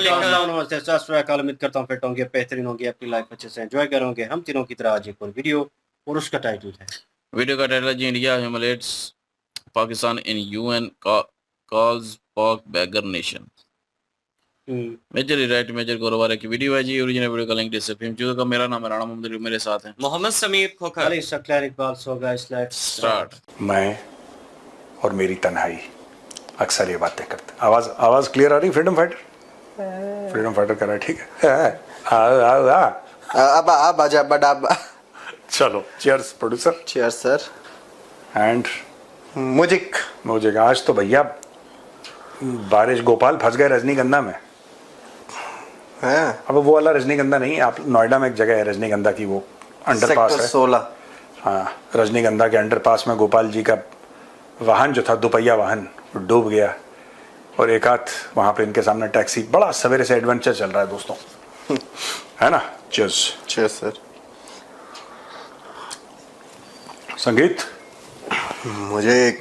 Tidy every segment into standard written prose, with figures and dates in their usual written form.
नमस्ते, सत श्री अकाल। उम्मीद करता हूँ फिट होंगे, बेहतरीन होंगे, अपनी लाइफ अच्छे से एंजॉय करोगे। हम तीनों की तरह आज एक और वीडियो, और उसका टाइटल है, वीडियो का टाइटल जी, India humiliates Pakistan in UN calls Pak beggar nation. Major right Major गोरवारे की वीडियो है जी। ओरिजिनल वीडियो का लिंक डिस्क्रिप्शन का। मेरा नाम है राणा मोहम्मद, मेरे साथ हैं Mohammad Sameer Khokhar, Ali Saqlain Iqbal. So guys, let's start. मैं और मेरी तन्हाई अक्सर ये बातें करते। आवाज क्लियर आ रही? फ्रीडम फाइटर कर रहा है, ठीक है। अब आजा बड़ा। चलो, cheers producer. Cheers sir. And music. आज तो भैया बारिश, गोपाल फंस गए रजनीगंधा में। अब वो वाला रजनीगंधा नहीं, आप नोएडा में एक जगह है रजनीगंधा की, वो अंडरपास है 16। हाँ, रजनीगंधा के अंडरपास में गोपाल जी का वाहन जो था, दोपहिया वाहन, डूब गया। और एक आध वहां पे इनके सामने टैक्सी। बड़ा सवेरे से एडवेंचर चल रहा है दोस्तों, है ना। Cheers sir. संगीत मुझे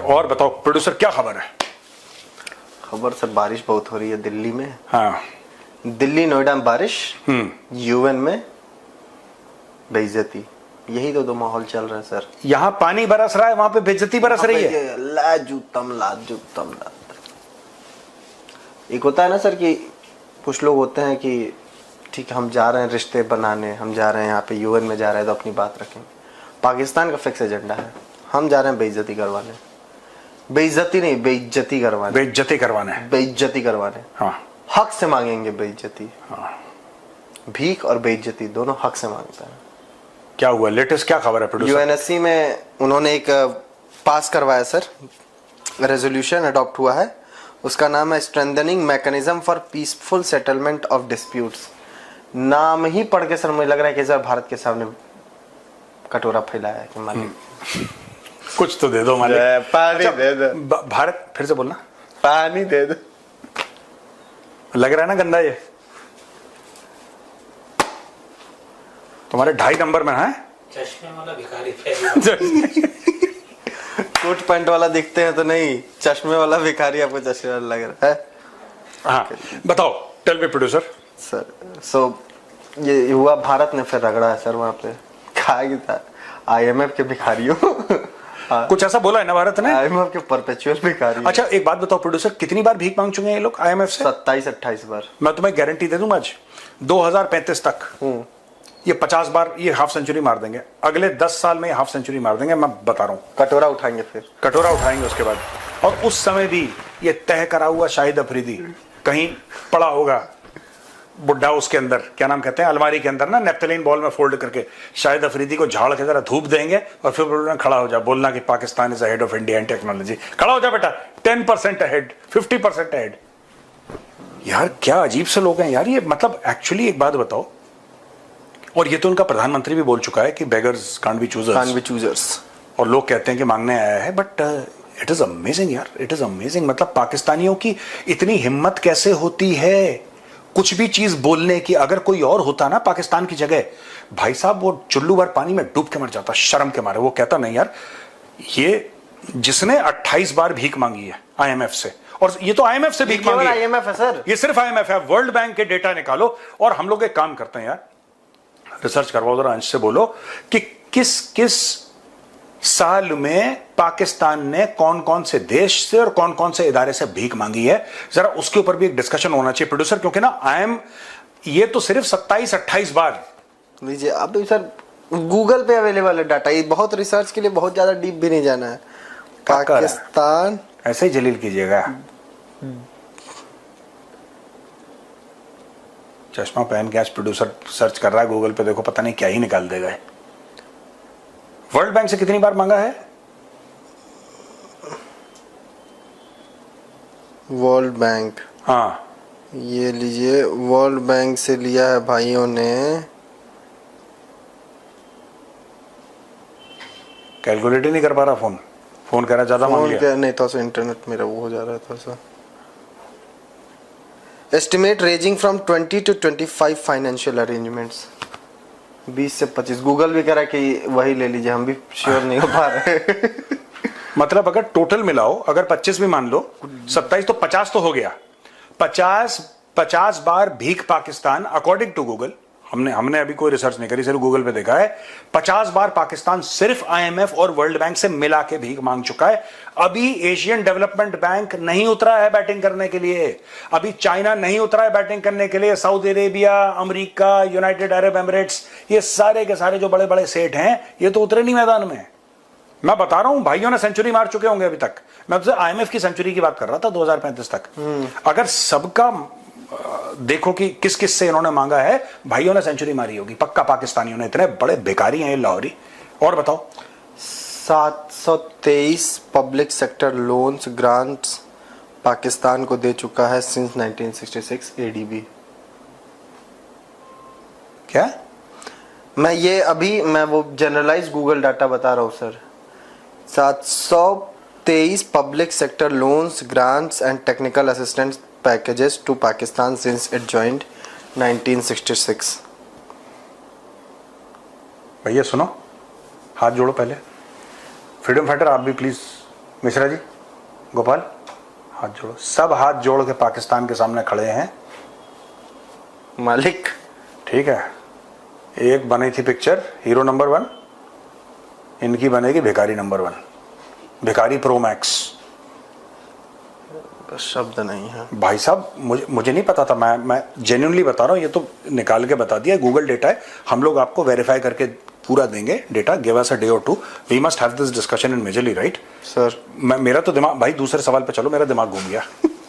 और बताओ प्रोड्यूसर, क्या खबर है? खबर सर, बारिश बहुत हो रही है दिल्ली में। हाँ, दिल्ली नोएडा में बारिश, यूएन में बेइज्जती। यही तो माहौल चल रहा है सर। यहाँ पानी बरस रहा है, वहां पे बेइज्जती बरस रही है। लाजूतम। एक होता है ना सर कि कुछ लोग होते हैं कि ठीक है, हम जा रहे हैं रिश्ते बनाने, हम जा रहे हैं यहाँ पे यूएन में जा रहे हैं तो अपनी बात रखें। पाकिस्तान का फिक्स एजेंडा है, हम जा रहे हैं बेइज्जती करवाने। बेइज्जती नहीं, बेइज्जती करवाने। हाँ, हक से मांगेंगे बेइज्जती। हाँ। भीख और बेइज्जती दोनों हक से मांगता है। क्या हुआ, लेटेस्ट क्या खबर है प्रोड्यूसर? यूएनएससी में उन्होंने एक पास करवाया सर, रेजोल्यूशन अडॉप्ट हुआ है। उसका नाम है strengthening mechanism for peaceful settlement of disputes. नाम ही पढ़ के सर मुझे लग रहा है कि सर भारत के सामने कटोरा फैलाया है कि मालिक कुछ तो दे दो मालिक। पानी दे दो। भारत, फिर से बोलना। पानी दे दो। लग रहा है ना गंदा ये तुम्हारे 2.5 नंबर में है। चश्मे वाला भिखारी कोट पैंट वाला दिखते हैं तो नहीं, चश्मे वाला भिखारी आपको चश्मे वाला लग रहा है। हाँ, बताओ, टेल मी प्रोड्यूसर। सर ये हुआ, भारत ने फिर रगड़ा है सर वहाँ पे। कहा कि था आईएमएफ के भिखारियों। कुछ ऐसा बोला है ना भारत ने, आईएमएफ के परपेचुअल भिखारी। अच्छा, एक बात बताओ प्रोड्यूसर, कितनी बार भीख मांग चुके हैं ये लोग आईएमएफ से? 27-28 बार। मैं तुम्हें गारंटी दे दूंगा, आज 2035 तक ये 50 बार ये हाफ सेंचुरी मार देंगे। अगले 10 साल में ये हाफ सेंचुरी मार देंगे, मैं बता रहा हूँ। कटोरा उठाएंगे, फिर कटोरा उठाएंगे उसके बाद। और उस समय भी ये तय करा हुआ शाहिद अफरीदी कहीं पड़ा होगा, बुड्ढा उसके अंदर, क्या नाम कहते हैं, अलमारी के अंदर ना, नेप्थलीन बॉल में फोल्ड करके शाहिद अफरीदी को झाड़ के जरा धूप देंगे और फिर खड़ा हो जा, बोलना कि Pakistan is ahead of India in technology. खड़ा हो जा बेटा, 10% अहेड, 50% अहेड। यार क्या अजीब से लोग हैं यार ये। मतलब एक्चुअली एक बात बताओ, और ये तो उनका प्रधानमंत्री भी बोल चुका है कि बेगर्स कांट बी चूजर्स। और लोग कहते हैं कि मांगने आया है, बट इट इज अमेजिंग यार, इट इज अमेजिंग। मतलब पाकिस्तानियों की इतनी हिम्मत कैसे होती है कुछ भी चीज बोलने की। अगर कोई और होता ना पाकिस्तान की जगह, भाई साहब वो चुल्लू भर पानी में डूब के मर जाता शर्म के मारे। वो कहता नहीं यार, ये जिसने 28 बार भीख मांगी है आईएमएफ से, और ये तो आईएमएफ से भीख मांगी है। आईएमएफ है सर, ये सिर्फ आईएमएफ है। वर्ल्ड बैंक के डेटा निकालो, और हम लोग एक काम करते हैं यार, रिसर्च करवाओ जरा, अंश से बोलो कि किस किस साल में पाकिस्तान ने कौन कौन से देश से और कौन कौन से इदारे से भीख मांगी है। जरा उसके ऊपर भी एक डिस्कशन होना चाहिए प्रोड्यूसर, क्योंकि ना ये तो सिर्फ 27-28 बार लीजिए। अब सर गूगल पे अवेलेबल है डाटा, ये बहुत रिसर्च के लिए बहुत ज्यादा डीप भी नहीं जाना है। पाकिस्तान ऐसे ही जलील कीजिएगा। चश्मा पहन के आज प्रोड्यूसर सर्च कर रहा है गूगल पे, देखो पता नहीं क्या ही निकाल देगा। वर्ल्ड बैंक से कितनी बार मांगा है? वर्ल्ड बैंक, हाँ ये लीजिए, वर्ल्ड बैंक से लिया है भाइयों ने। कैलकुलेट ही नहीं कर पा रहा, फोन कर रहा, ज्यादा मांग लिया। नहीं तो इंटरनेट मेरा वो हो जा रहा था sir. Estimate ranging from 20 to 25 financial arrangements. 20 से 25 गूगल भी कह रहा है कि वही ले लीजिए, हम भी श्योर नहीं हो पा रहे। मतलब अगर टोटल मिलाओ, अगर 25 भी मान लो, 27 तो 50 तो हो गया। 50 बार भीख पाकिस्तान अकॉर्डिंग टू गूगल, हमने अभी कोई रिसर्च नहीं करी, सिर्फ गूगल पे देखा है, 50 बार पाकिस्तान सिर्फ IMF और वर्ल्ड बैंक से मिला के भीख मांग चुका है। अभी एशियन डेवलपमेंट बैंक नहीं उतरा है बैटिंग करने के लिए, अभी चाइना नहीं उतरा है बैटिंग करने के लिए, Saudi Arabia, America, United Arab Emirates, ये सारे के सारे जो बड़े बड़े सेठ हैं, ये तो उतरे नहीं मैदान में। मैं बता रहा हूं, भाइयों ने सेंचुरी मार चुके होंगे अभी तक। मैं तो IMF की सेंचुरी की बात कर रहा था 2035 तक। अगर सबका देखो कि किस किस से इन्होंने मांगा है, भाइयों ने सेंचुरी मारी होगी पक्का पाकिस्तानियों ने। इतने बड़े बेकारी हैं ये लाहौरी। और बताओ। 723 public sector loans grants Pakistan को दे चुका है सिंस 1966 ADB। क्या? मैं वो जनरलाइज गूगल डाटा बता रहा हूँ sir. 723 public sector loans grants and technical assistance packages to Pakistan since it joined 1966। भैया सुनो, हाथ जोड़ो पहले। फ्रीडम फाइटर आप भी प्लीज, मिश्रा जी, गोपाल, हाथ जोड़ो। सब हाथ जोड़ के पाकिस्तान के सामने खड़े हैं। मालिक ठीक है, एक बनी थी पिक्चर हीरो नंबर 1, इनकी बनेगी भिखारी नंबर 1, भिखारी प्रो मैक्स। शब्द नहीं है भाई साहब, मुझे नहीं पता था, मैं जेन्युइनली बता रहा हूँ, ये तो निकाल के बता दिया, गूगल डेटा है, हम लोग आपको वेरीफाई करके पूरा देंगे data. Give us a day or two, we must have this discussion in majorly, right sir. मेरा तो दिमाग, भाई दूसरे सवाल पे चलो, मेरा दिमाग घूम गया।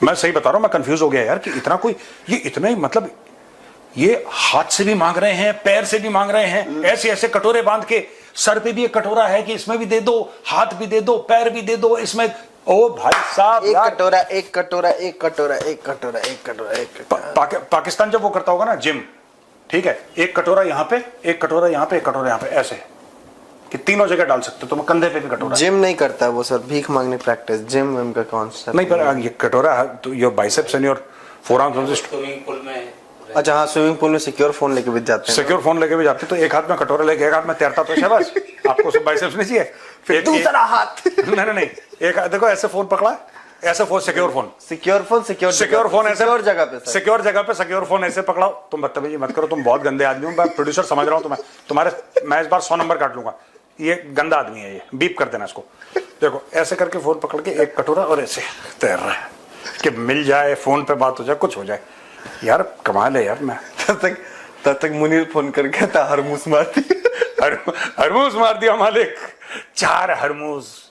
मैं सही बता रहा हूँ, मैं कंफ्यूज हो गया यार कि इतना कोई, ये इतना ही, मतलब ये हाथ से भी मांग रहे हैं, पैर से भी मांग रहे हैं, ऐसे ऐसे कटोरे बांध के, सर पे भी एक कटोरा है कि इसमें भी दे दो, हाथ भी दे दो, पैर भी दे दो, इसमें। ओ भाई साहब, एक कटोरा एक कटोरा एक कटोरा एक कटोरा एक कटोरा एक कटोरा। पाकिस्तान जब वो करता होगा ना जिम, ठीक है, एक कटोरा यहाँ पे, एक कटोरा यहाँ पे, एक कटोरा यहाँ पे, ऐसे कि तीनों जगह डाल सकते हो तुम, कंधे पे भी कटोरा। जिम नहीं करता है वो सर, भीख मांगने प्रैक्टिस, जिम विम का कॉन्सेप्ट नहीं, पर ये कटोरा तो your biceps and your forearms. Swimming pool में, अच्छा हाँ, स्विमिंग पूल में सिक्योर फोन लेके भी जाते हैं। सिक्योर फोन लेके भी जाते, तो एक हाथ में कटोरा लेके एक हाथ में तैरता तो शाबाश। आपको सब बाइसेप्स नहीं चाहिए, फिर दूसरा हाथ। नहीं, एक देखो ऐसे फोन पकड़ा, ऐसे फोन, सिक्योर फोन ऐसे जगह पे, सिक्योर जगह पे सिक्योर फोन ऐसे पकड़ाओ। तुम बदतमीजी मत करो, तुम बहुत गंदे आदमी हो, मैं प्रोड्यूसर समझ रहा हूँ तुम्हारे, मैं इस बार 100 नंबर काट लूंगा। ये गंदा आदमी है, ये बीप कर देना इसको। देखो ऐसे करके फोन पकड़ के एक कटोरा और ऐसे तैर रहा है कि मिल जाए, फोन पे बात हो जाए, कुछ हो जाए। यार कमाल है यार। मैं तब तक मुनीर फोन करके था, हरमूस मार दिया। हरमूस मार दिया मालिक, 4 हरमूस।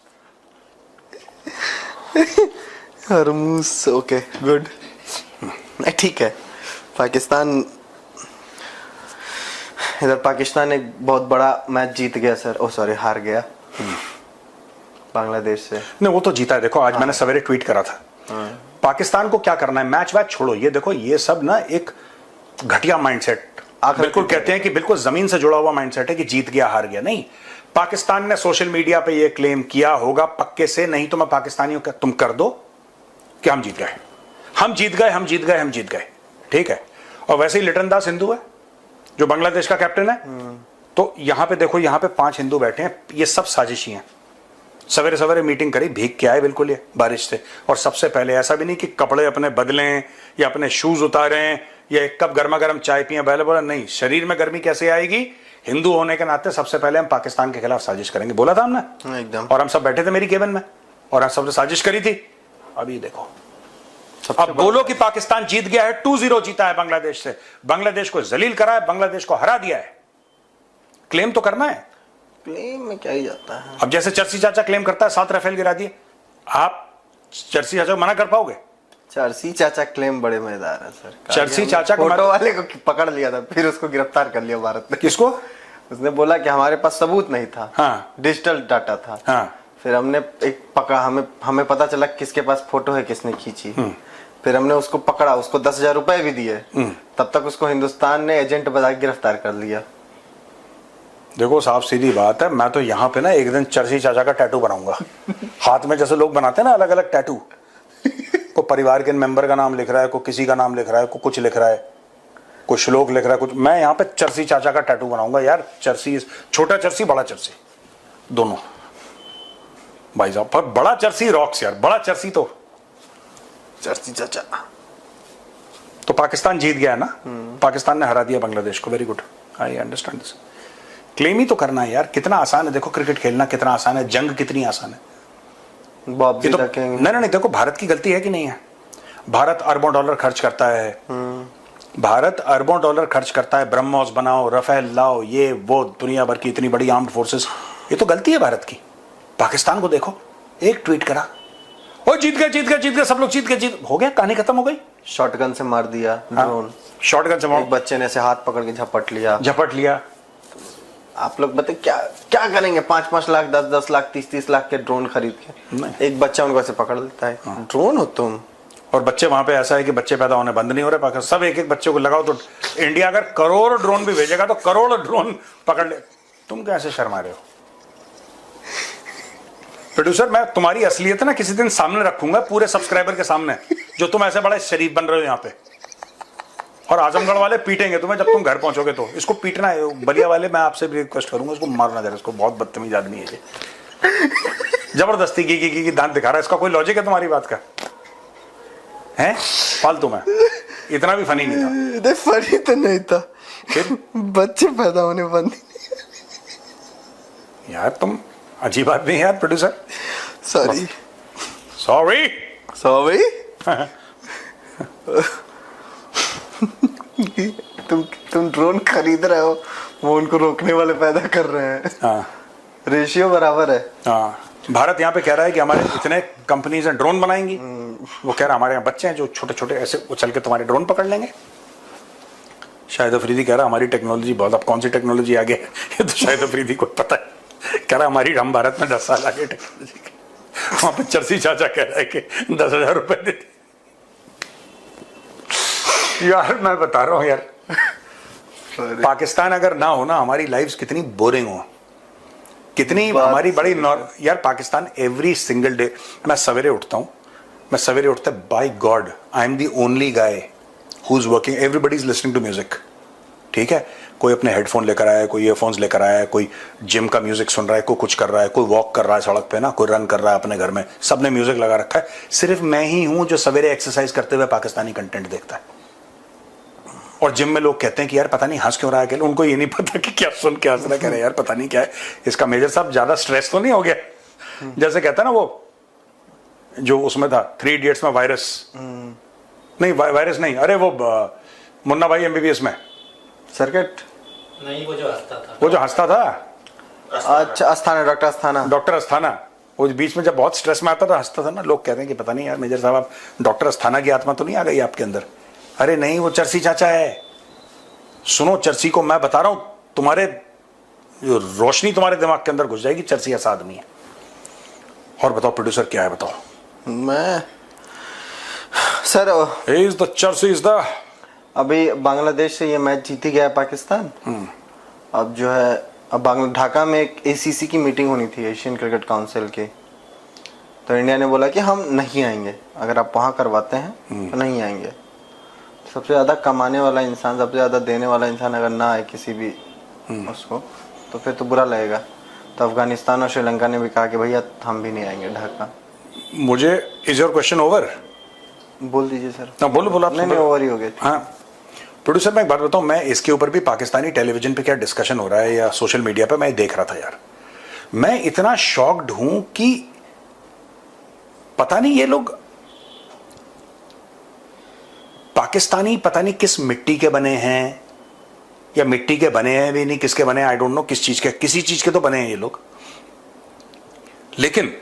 हरमूस, ओके गुड, ठीक है। पाकिस्तान, इधर पाकिस्तान एक बहुत बड़ा मैच जीत गया सर, ओ सॉरी हार गया बांग्लादेश से। नहीं वो तो जीता है। देखो आज मैंने सवेरे ट्वीट करा था, पाकिस्तान को क्या करना है, मैच वैच छोड़ो, ये देखो ये सब ना एक घटिया माइंडसेट, बिल्कुल कहते हैं कि बिल्कुल जमीन से जुड़ा हुआ माइंडसेट है कि जीत गया हार गया। नहीं, पाकिस्तान ने सोशल मीडिया पे ये क्लेम किया होगा पक्के से, नहीं तो मैं पाकिस्तानियों का तुम कर दो कि हम जीत गए, हम जीत गए, हम जीत गए, हम जीत गए, ठीक है। और वैसे ही लिटन दास हिंदू है जो बांग्लादेश का कैप्टन है, तो यहां पे देखो, यहां पे 5 हिंदू बैठे हैं, ये सब साजिशी हैं। सवेरे सवेरे मीटिंग करी, भीग के आए बिल्कुल ये बारिश से, और सबसे पहले ऐसा भी नहीं कि कपड़े अपने बदलें या अपने शूज उतारें या एक कप गर्मा गर्म चाय पिए, पहले बोला नहीं, शरीर में गर्मी कैसे आएगी, हिंदू होने के नाते सबसे पहले हम पाकिस्तान के खिलाफ साजिश करेंगे, बोला था हमने एकदम। और हम सब बैठे थे मेरी केबिन में और हम सबने साजिश करी थी। अभी देखो, अब बोलो कि पाकिस्तान जीत गया है, 2-0 जीता है बांग्लादेश से, बांग्लादेश को जलील करा है, बांग्लादेश को हरा दिया है। क्लेम तो करना है, क्लेम में क्या ही जाता है। अब जैसे चर्ची चाचा क्लेम करता है 7 राफेल गिरा दिए, आप चर्ची चाचा को मना कर पाओगे? चर्ची चाचा क्लेम बड़े मजेदार है सर। चर्ची चाचा को फोटो वाले को पकड़ लिया था, फिर उसको गिरफ्तार कर लिया भारत ने। किसको? उसने बोला कि हमारे पास सबूत नहीं था, हाँ, डिजिटल डाटा था। हाँ, फिर हमने एक पकड़ा, हमें पता चला किसके पास फोटो है, किसने खींची। फिर हमने उसको पकड़ा, उसको 10,000 रुपए भी दिए, तब तक उसको हिंदुस्तान ने एजेंट बता के गिरफ्तार कर लिया। देखो साफ सीधी बात है, मैं तो यहाँ पे ना एक दिन चर्ची चाचा का टैटू बनाऊंगा हाथ में, जैसे लोग बनाते हैं ना अलग अलग टैटू, को परिवार के मेंबर का नाम लिख रहा है, को किसी का नाम लिख रहा है, को कुछ लिख रहा है, कोई श्लोक लिख रहा है कुछ। मैं यहाँ पे चर्सी चाचा का टैटू बनाऊंगा यार। चर्सी, छोटा चर्सी बड़ा चर्सी दोनों भाई साहब। पर बड़ा चर्सी रॉक्स यार, बड़ा चर्सी तो चर्ची चाचा। तो पाकिस्तान जीत गया ना, पाकिस्तान ने हरा दिया बांग्लादेश को। Very good, I understand this. Claim ही तो करना है यार, कितना आसान है। देखो क्रिकेट खेलना कितना आसान है, जंग कितनी आसान है। बॉब ये जी तो रखेंगे। नहीं, देखो भारत की गलती है कि नहीं है? भारत अरबों डॉलर खर्च करता है, भारत अरबों डॉलर खर्च करता है, ब्रह्मोस बनाओ, रफेल लाओ, ये वो, दुनिया भर की इतनी बड़ी आर्म्ड फोर्सेस। ये तो गलती है भारत की। पाकिस्तान को देखो, एक ट्वीट करा, ओ जीत गए जीत गए जीत गए, सब लोग जीत गए, हो गया, कहानी खत्म हो गई। शॉटगन से मार दिया ड्रोन। शॉटगन से एक बच्चे ने ऐसे हाथ पकड़ के झपट लिया। आप लोग बताए क्या क्या करेंगे? 5-5 लाख, 10-10 लाख, 30-30 लाख के ड्रोन खरीद के एक बच्चा उनको ऐसे पकड़ लेता है। ड्रोन हो तुम। और बच्चे वहां पे ऐसा है कि बच्चे पैदा होने बंद नहीं हो रहे पाकिस्तान। सब एक एक बच्चे को लगाओ तो इंडिया अगर करोड़ ड्रोन भी भेजेगा तो करोड़ ड्रोन पकड़ ले। तुम कैसे शर्मा रहे हो? प्रोड्यूसर, मैं तुम्हारी असलियत ना किसी दिन सामने रखूंगा पूरे सब्सक्राइबर के सामने, जो तुम ऐसे बड़ा शरीफ बन रहे हो यहाँ पे। और आजमगढ़ वाले पीटेंगे तुम्हें जब तुम घर पहुंचोगे। तो इसको पीटना है। बलिया वाले, मैं आपसे भी रिक्वेस्ट करूंगा, इसको मारना जरा। इसको बहुत बदतमीज आदमी है ये, जबरदस्ती की दांत दिखा रहा है। इसका कोई लॉजिक है तुम्हारी बात का? हैं? फालतू में, इतना भी फनी नहीं था। फनी तो नहीं था, फिर बच्चे पैदा होने बंद। यार तुम अजीब आदमी है यार प्रोड्यूसर। सॉरी सॉरी तुम ड्रोन खरीद रहे हो, वो उनको रोकने वाले पैदा कर रहे हैं। हाँ, रेशियो बराबर है। हाँ। भारत यहाँ पे कह रहा है कि हमारे इतने कंपनीज हैं ड्रोन बनाएंगी। वो कह रहा है हमारे यहाँ बच्चे हैं जो छोटे छोटे ऐसे उछल के तुम्हारे ड्रोन पकड़ लेंगे। शाहिद अफरीदी कह रहा हमारी टेक्नोलॉजी बहुत, अब कौन सी टेक्नोलॉजी आगे है ये तो शाहिद अफरीदी को पता है। कह रहा हमारी, हम भारत में 10 साल आगे टेक्नोलॉजी के। वहां पे चर्सी चाचा कह रहा है कि 10,000 रुपए दे दे। यार मैं बता रहा हूँ यार, पाकिस्तान अगर ना हो ना, हमारी लाइफ्स कितनी बोरिंग हो, कितनी हमारी बड़ी यार। पाकिस्तान एवरी सिंगल डे, मैं सवेरे उठता हूँ, मैं सवेरे उठता by God I am the only guy who is working. Everybody is listening to music, ठीक है। कोई अपने हेडफोन लेकर आया है, कोई ईयरफोन्स लेकर आया है, कोई जिम का म्यूजिक सुन रहा है, कोई कुछ कर रहा है, कोई वॉक कर रहा है सड़क पे ना, कोई रन कर रहा है अपने घर में, सबने म्यूजिक लगा रखा है। सिर्फ मैं ही हूं जो सवेरे एक्सरसाइज करते हुए पाकिस्तानी कंटेंट देखता है। और जिम में लोग कहते हैं कि यार पता नहीं हंस क्यों रहा है अकेले, उनको ये नहीं पता कि क्या सुन के हंस रहा है। कह रहे यार पता नहीं क्या है इसका। मेजर साहब ज्यादा स्ट्रेस तो नहीं हो गया? जैसे कहता है ना वो जो उसमें था 3 इडियट्स में, वायरस नहीं, वायरस नहीं, अरे वो मुन्ना भाई MBBS में सर्किट नहीं, वो जो हंसता था। अच्छा, अस्थाना, डॉक्टर अस्थाना। वो बीच में जब बहुत स्ट्रेस में आता था हंसता था ना। लोग कहते हैं कि पता नहीं यार मेजर साहब आप डॉक्टर अस्थाना की आत्मा तो नहीं आ गई आपके अंदर? अरे नहीं, वो चर्सी चाचा है। सुनो, चर्सी को मैं बता रहा हूं, तुम्हारे रोशनी तुम्हारे दिमाग के अंदर घुस जाएगी। चर्सी ऐसा आदमी है। और बताओ प्रोड्यूसर क्या है, बताओ। मैं सर इज द चर्सी इज द। अभी बांग्लादेश से ये मैच जीती गया है पाकिस्तान। अब जो है, अब ढाका में एक ACC की मीटिंग होनी थी, एशियन क्रिकेट काउंसिल की। तो इंडिया ने बोला कि हम नहीं आएंगे, अगर आप वहाँ करवाते हैं तो नहीं आएंगे। सबसे ज़्यादा कमाने वाला इंसान, सबसे ज़्यादा देने वाला इंसान अगर ना आए किसी भी उसको, तो फिर तो बुरा लगेगा। तो अफगानिस्तान और श्रीलंका ने भी कहा कि भैया हम भी नहीं आएंगे ढाका। मुझे, इज योर क्वेश्चन ओवर? बोल दीजिए सर। ना बोलो बोलो। नहीं, ओवर ही हो गए। हाँ प्रोड्यूसर, मैं एक बात बताऊं, मैं इसके ऊपर भी पाकिस्तानी टेलीविजन पे क्या डिस्कशन हो रहा है या सोशल मीडिया पे मैं देख रहा था यार। मैं इतना शॉक्ड हूं कि पता नहीं ये लोग पाकिस्तानी पता नहीं किस मिट्टी के बने हैं, या मिट्टी के बने हैं भी नहीं, किसके बने हैं आई डोंट नो, किस चीज के, किसी चीज के तो बने हैं ये लोग। लेकिन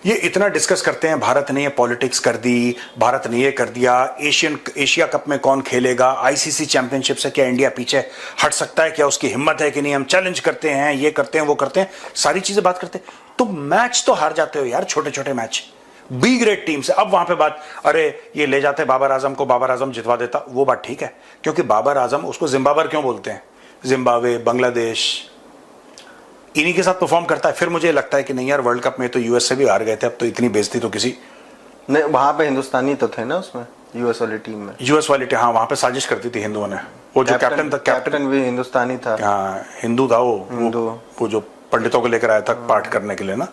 ये इतना डिस्कस करते हैं भारत ने ये पॉलिटिक्स कर दी, भारत ने ये कर दिया, एशिया कप में कौन खेलेगा, ICC चैंपियनशिप से क्या इंडिया पीछे हट सकता है, क्या उसकी हिम्मत है कि नहीं, हम चैलेंज करते हैं, ये करते हैं वो करते हैं, सारी चीजें बात करते हैं। तो मैच तो हार जाते हो यार, छोटे छोटे मैच बी ग्रेड टीम से। अब वहां पे बात, अरे ये ले जाते बाबर आजम को, बाबर आजम जितवा देता, वो बात ठीक है, क्योंकि बाबर आजम, उसको जिम्बाब्वे क्यों बोलते हैं, जिम्बाब्वे, बांग्लादेश, इन्हीं के साथ परफॉर्म करता है। फिर मुझे लगता है कि नहीं यार, वर्ल्ड कप में तो US से भी हार गए थे, अब तो इतनी बेइज्जती तो किसी नहीं। वहां पे हिंदुस्तानी तो थे ना उसमें, US वाली टीम में। US वाली टीम, हाँ, वहां पे साजिश करती थी हिंदुओं ने, वो जो कैप्टन था, कैप्टन भी हिंदुस्तानी था। हाँ, हिंदू था वो जो पंडितों को लेकर आया था पाठ करने के लिए ना,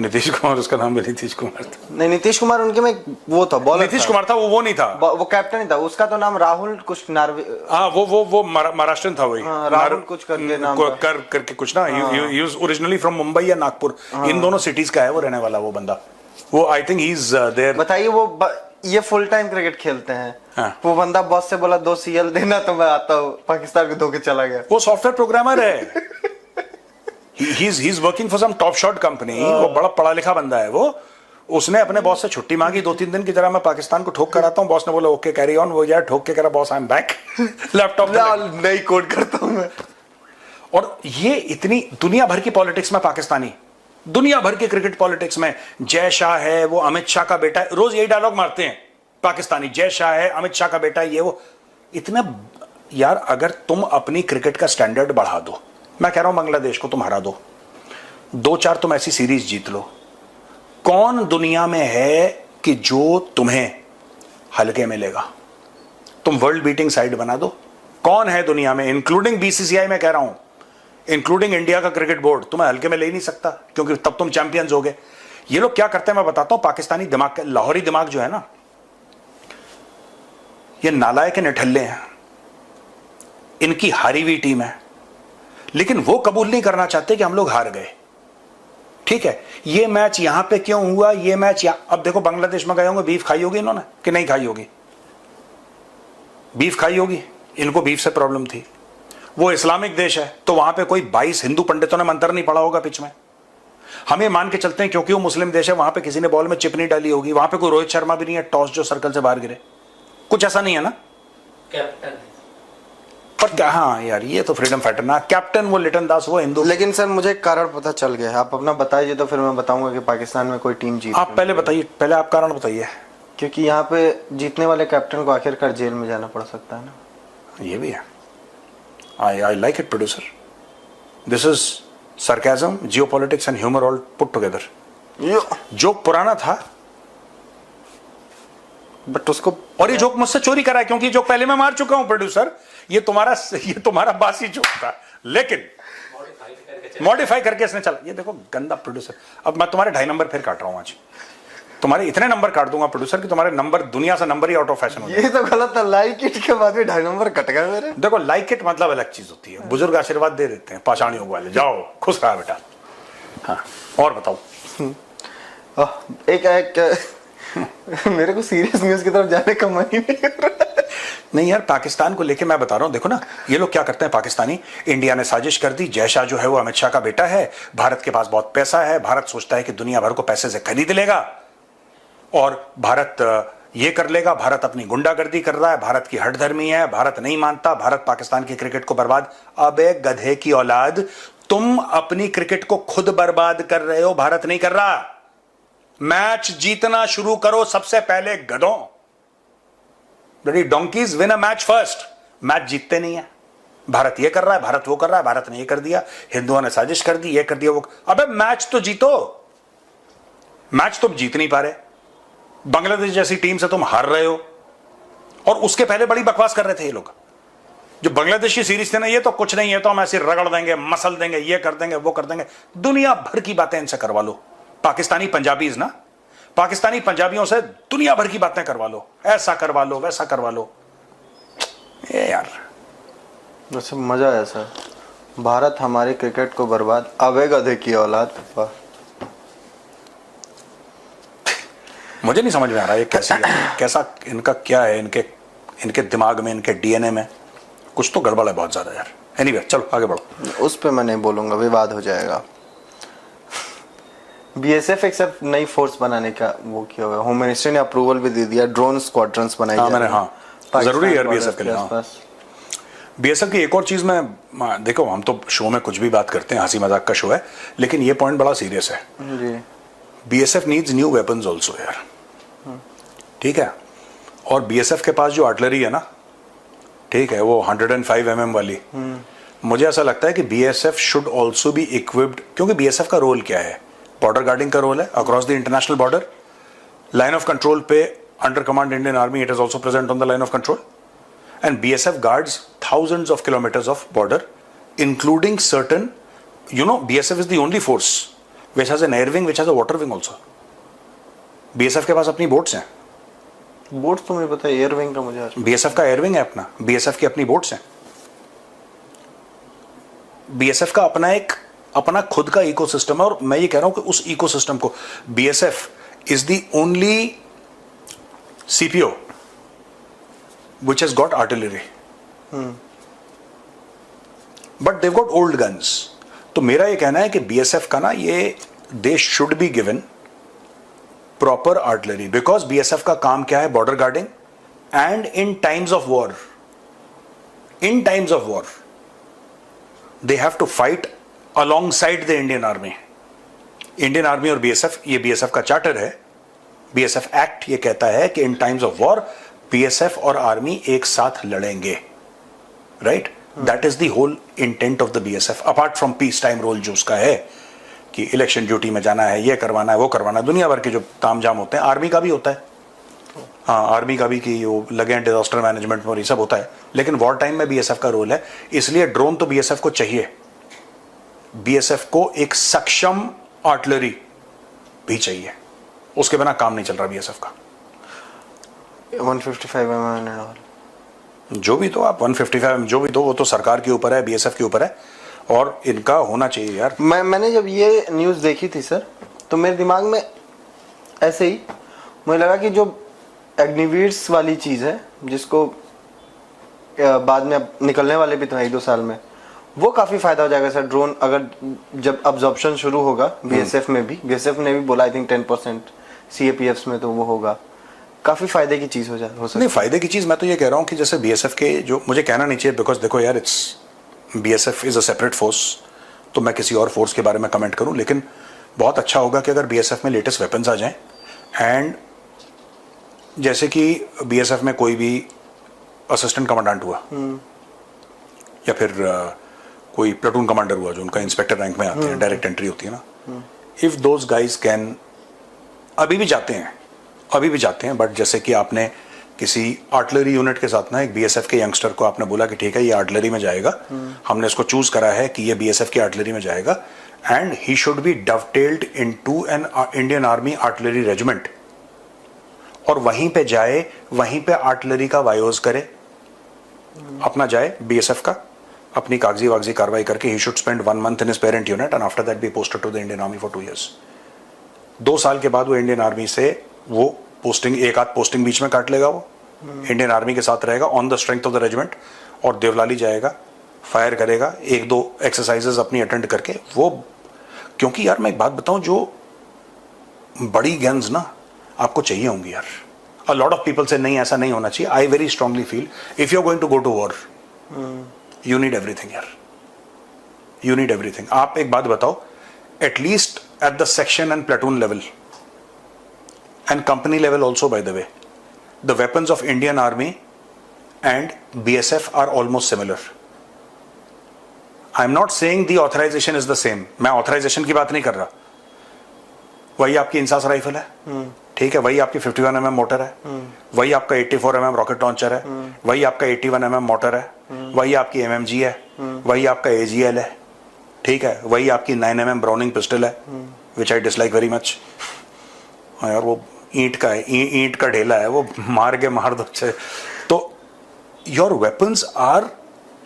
नीतीश कुमार, उसका नाम भी नीतीश कुमार था। नहीं, नीतीश कुमार उनके में वो था, बॉलर नीतीश कुमार था, वो नहीं था, वो कैप्टन ही था। उसका तो नाम राहुल कुछ नार्वे, हाँ वो महाराष्ट्रन था वही, राहुल कुछ करके नाम था। करके कुछ ना, he was originally from Mumbai या नागपुर, इन दोनों सिटीज का है वो रहने वाला वो बंदा। वो I think he is there. बताइए, वो ये फुल टाइम क्रिकेट खेलते हैं। हाँ। वो बंदा बॉस से बोला 2 CL देना तो मैं आता हूँ, पाकिस्तान को धो के चला गया। वो सॉफ्टवेयर प्रोग्रामर है। he's working for some top shot company। वो बड़ा पढ़ा लिखा बंदा है वो। उसने अपने बॉस से छुट्टी मांगी 2-3 दिन की, जरा मैं पाकिस्तान को ठोक कर आता हूँ। बॉस ने बोला ओके कैरी ऑन। वो यार ठोक के कह रहा boss I am back, laptop नहीं कोड करता हूँ मैं। और ये इतनी दुनिया भर की पॉलिटिक्स में पाकिस्तानी, दुनिया भर की क्रिकेट पॉलिटिक्स में जय शाह है, वो अमित शाह का बेटा है, रोज यही डायलॉग मारते हैं पाकिस्तानी, जय शाह है, अमित शाह का बेटा है, ये वो। इतना यार, अगर तुम अपनी क्रिकेट का स्टैंडर्ड बढ़ा दो, मैं कह रहा हूं बांग्लादेश को तुम हरा दो, 2-4 तुम ऐसी सीरीज जीत लो, कौन दुनिया में है कि जो तुम्हें हल्के में लेगा? तुम वर्ल्ड बीटिंग साइड बना दो, कौन है दुनिया में, इंक्लूडिंग BCCI में कह रहा हूं, इंक्लूडिंग इंडिया का क्रिकेट बोर्ड, तुम्हें हल्के में ले ही नहीं सकता, क्योंकि तब तुम चैंपियंस हो गए। ये लोग क्या करते हैं मैं बताता हूं। पाकिस्तानी दिमाग, लाहौरी दिमाग जो है ना, ये नालायक के निठल्ले हैं, इनकी हारी हुई टीम है, लेकिन वो कबूल नहीं करना चाहते कि हम लोग हार गए। ठीक है, ये मैच यहां पे क्यों हुआ, ये मैच अब देखो बांग्लादेश में गए होंगे, बीफ खाई होगी इन्होंने कि नहीं खाई होगी? बीफ खाई होगी, इनको बीफ से प्रॉब्लम थी। वो इस्लामिक देश है, तो वहां पे कोई 22 हिंदू पंडितों ने मंत्र नहीं पढ़ा होगा पिच में। हम ये मान के चलते हैं क्योंकि वो मुस्लिम देश है, वहां पे किसी ने बॉल में चिप नहीं डाली होगी, वहां पे कोई रोहित शर्मा भी नहीं है टॉस जो सर्कल से बाहर गिरे, कुछ ऐसा नहीं है ना। कैप्टन पर क्या, हाँ यार ये तो फ्रीडम फाइटर ना, कैप्टन वो लिटन दास वो हिंदू। लेकिन सर मुझे कारण पता चल गया है, आप अपना बताइए तो फिर मैं बताऊंगा कि पाकिस्तान में कोई टीम जीत। आप पहले बताइए, पहले आप कारण बताइए। क्योंकि यहाँ पे जीतने वाले कैप्टन को आखिरकार जेल में जाना पड़ सकता है ना। ये भी है। I like it, producer. This is sarcasm, geopolitics and humor all put together. Joke पुराना था, बट उसको, और ये जोक मुझसे चोरी करा है क्योंकि ये जोक पहले मैं मार चुका हूं प्रोड्यूसर। ये तुम्हारा बासी जोक था, लेकिन मॉडिफाई करके इसने चला। ये देखो गंदा प्रोड्यूसर। अब मैं तुम्हारे 2.5 नंबर फिर काट रहा हूं आज, तुम्हारे इतने नंबर काट दूंगा प्रोड्यूसर कि तुम्हारे नंबर, दुनिया से number he out of fashion हो जाए। ये तो गलत है, लाइक इट के बाद भी 2.5 नंबर कट गए मेरे। देखो लाइक इट मतलब अलग चीज होती है, बुजुर्ग आशीर्वाद दे देते हैं पाषाणियों वाले, जाओ खुश रहा बेटा। हाँ और बताओ। एक मेरे को सीरियस न्यूज की तरफ जाने का मन ही नहीं कर रहा। नहीं यार, पाकिस्तान को लेके मैं बता रहा हूं, देखो ना ये लोग क्या करते हैं पाकिस्तानी। इंडिया ने साजिश कर दी, जय शाह जो है वो अमित शाह का बेटा है, भारत के पास बहुत पैसा है, भारत सोचता है कि दुनिया भर को पैसे से खरीद लेगा और भारत ये कर लेगा, भारत अपनी गुंडागर्दी कर रहा है, भारत की हठधर्मी है, भारत नहीं मानता, भारत पाकिस्तान की क्रिकेट को बर्बाद। अबे गधे की औलाद, तुम अपनी क्रिकेट को खुद बर्बाद कर रहे हो, भारत नहीं कर रहा। मैच जीतना शुरू करो सबसे पहले गधों। Bloody donkey's win a match first. Match जीतते नहीं है, भारत ये कर रहा है, भारत वो कर रहा है, भारत ने ये कर दिया, हिंदुओं ने साजिश कर दी, ये कर दिया वो। अबे मैच तो जीतो, मैच तुम जीत नहीं पा रहे। बांग्लादेश जैसी टीम से तुम हार रहे हो, और उसके पहले बड़ी बकवास कर रहे थे ये लोग। जो बांग्लादेश की सीरीज थी ना, ये तो कुछ नहीं है, तो हम ऐसे रगड़ देंगे, मसल देंगे, ये कर देंगे, वो कर देंगे। दुनिया भर की बातें इनसे करवा लो। पाकिस्तानी पंजाबीज ना, पाकिस्तानी पंजाबियों से दुनिया भर की बातें करवा लो, ऐसा करवा लो, वैसा करवा लो। ये यार वैसे मजा आया सर। भारत हमारी क्रिकेट को बर्बाद, अबे गधे की औलाद। मुझे नहीं समझ में आ रहा है कैसा इनका क्या है, इनके दिमाग में, इनके डीएनए में कुछ तो गड़बड़ है बहुत ज्यादा यार। एनीवे चलो आगे बढ़ो। उस पे मैं नहीं बोलूंगा, विवाद हो जाएगा। बीएसएफ एक सब नई फोर्स बनाने का वो किया हुआ है, होम मिनिस्ट्री ने अप्रूवल भी दे दिया, ड्रोन स्क्वाड्रंस बनाई जा रही हैं। जरूरी है बीएसएफ के लिए। हाँ। बीएसएफ की एक और चीज में, देखो हम तो शो में कुछ भी बात करते हैं, हंसी मजाक का शो है, लेकिन ये पॉइंट बड़ा सीरियस है जी। BSF needs new weapons also यार, ठीक है। और बीएसएफ के पास जो आर्टिलरी है ना, ठीक है, वो 105 mm वाली, मुझे ऐसा लगता है कि BSF should also be equipped, क्योंकि बीएसएफ का रोल क्या है, बॉर्डर गार्डिंग का रोल है across the international border, line of control पे under command Indian army, it is also present on the line of control, and BSF guards thousands of kilometers of border, including certain, BSF is the only force which has an air wing, which has a water wing also. BSF के पास अपनी boats हैं. Boats तो मुझे पता है, air wing का मुझे. BSF का एयर विंग है अपना, BSF की अपनी बोट्स हैं. BSF का अपना खुद का इकोसिस्टम है, और मैं ये कह रहा हूं कि उस इकोसिस्टम को BSF is the only CPO which has got artillery. But they've got old guns. तो मेरा ये कहना है कि BSF का ना ये they should be given proper artillery, because BSF का काम क्या है? Border guarding, and in times of war they have to fight alongside the Indian Army. Indian Army और BSF, ये BSF का चार्टर है, BSF एक्ट ये कहता है कि in times of war BSF और आर्मी एक साथ लड़ेंगे, right? That is the whole intent of the BSF, apart from peace time role जो उसका है कि इलेक्शन ड्यूटी में जाना है, ये करवाना है, वो करवाना है, दुनिया भर के जो तामझाम होते हैं. आर्मी का भी होता है, हाँ, आर्मी का भी कि वो लगे हैं डिजास्टर मैनेजमेंट में और ये सब होता है, लेकिन वॉर टाइम में BSF का रोल है. इसलिए ड्रोन तो BSF को चाहिए, BSF को एक सक्षम आर्टिलरी भी चाहिए, उसके बिना काम नहीं चल रहा BSF का. 155 mm जो भी तो आप 155 जो भी तो वो तो सरकार के ऊपर है, BSF के ऊपर है, और इनका होना चाहिए यार. मैंने जब ये न्यूज़ देखी थी सर, तो मेरे दिमाग में ऐसे ही मुझे लगा कि जो अग्निवीर्स वाली चीज़ है, जिसको बाद में अब निकलने वाले भी तो 1-2 साल में, वो काफ़ी फ़ायदा हो जाएगा सर. ड्रोन अगर जब अब्जॉर्प्शन शुरू होगा BSF में भी, BSF ने भी बोला आई थिंक 10% CAPFs में, तो वो होगा काफ़ी फ़ायदे की चीज़ हो सकती. नहीं, फ़ायदे की चीज़ मैं तो ये कह रहा हूँ कि जैसे BSF के जो, मुझे कहना नहीं चाहिए बिकॉज देखो यार, it's BSF is a separate force, तो मैं किसी और फोर्स के बारे में कमेंट करूँ, लेकिन बहुत अच्छा होगा कि अगर BSF में लेटेस्ट वेपन्स आ जाएं, एंड जैसे कि BSF में कोई भी असिस्टेंट कमांडेंट हुआ या फिर कोई प्लेटून कमांडर हुआ जो उनका इंस्पेक्टर रैंक में आते हैं, डायरेक्ट एंट्री होती है ना, इफ दोज गाइज कैन, अभी भी जाते हैं, बट जैसे कि आपने किसी आर्टिलरी यूनिट के साथ ना एक BSF के यंगस्टर को आपने बोला कि ठीक है ये आर्टिलरी में जाएगा, हमने इसको चूज करा है कि ये BSF की आर्टिलरी में जाएगा, and he should be dovetailed into an Indian army artillery regiment, और वहीं पे जाए, वहीं पे आर्टिलरी का वायोज करे, अपना जाए BSF का, अपनी कागजी वागजी कार्रवाई करके, he should spend 1 month in his parent unit, and after that be posted to the Indian army for 2 years. 2 साल के बाद वो इंडियन आर्मी से वो पोस्टिंग, एक आध पोस्टिंग बीच में काट लेगा, वो इंडियन आर्मी के साथ रहेगा on the strength of the regiment, और देवलाली जाएगा, फायर करेगा, 1-2 एक्सरसाइजेज अपनी अटेंड करके वो. क्योंकि यार मैं एक बात बताऊं, जो बड़ी गन्स ना आपको चाहिए होंगी यार. अ लॉट ऑफ पीपल से नहीं, ऐसा नहीं होना चाहिए. I very strongly feel if you are going to go to war, you need everything यार, यू नीड एवरीथिंग. आप एक बात बताओ, at least at the section and platoon level and company level also, by the way, the weapons of Indian Army and BSF are almost similar. I am not saying the authorization is the same. मैं authorization की बात नहीं कर रहा. वही आपकी INSAS rifle है, ठीक है, वही आपकी 51 mm मोटर है, वही आपका 84 mm रॉकेट लॉन्चर है, वही आपका 81 mm मोटर है, वही आपकी MMG है, वही आपका AGL है, ठीक है, वही आपकी 9 mm ब्राउनिंग पिस्टल है, which I dislike very much. हाँ यार, वो ईंट का ढेला है, वो मार दो. तो your weapons are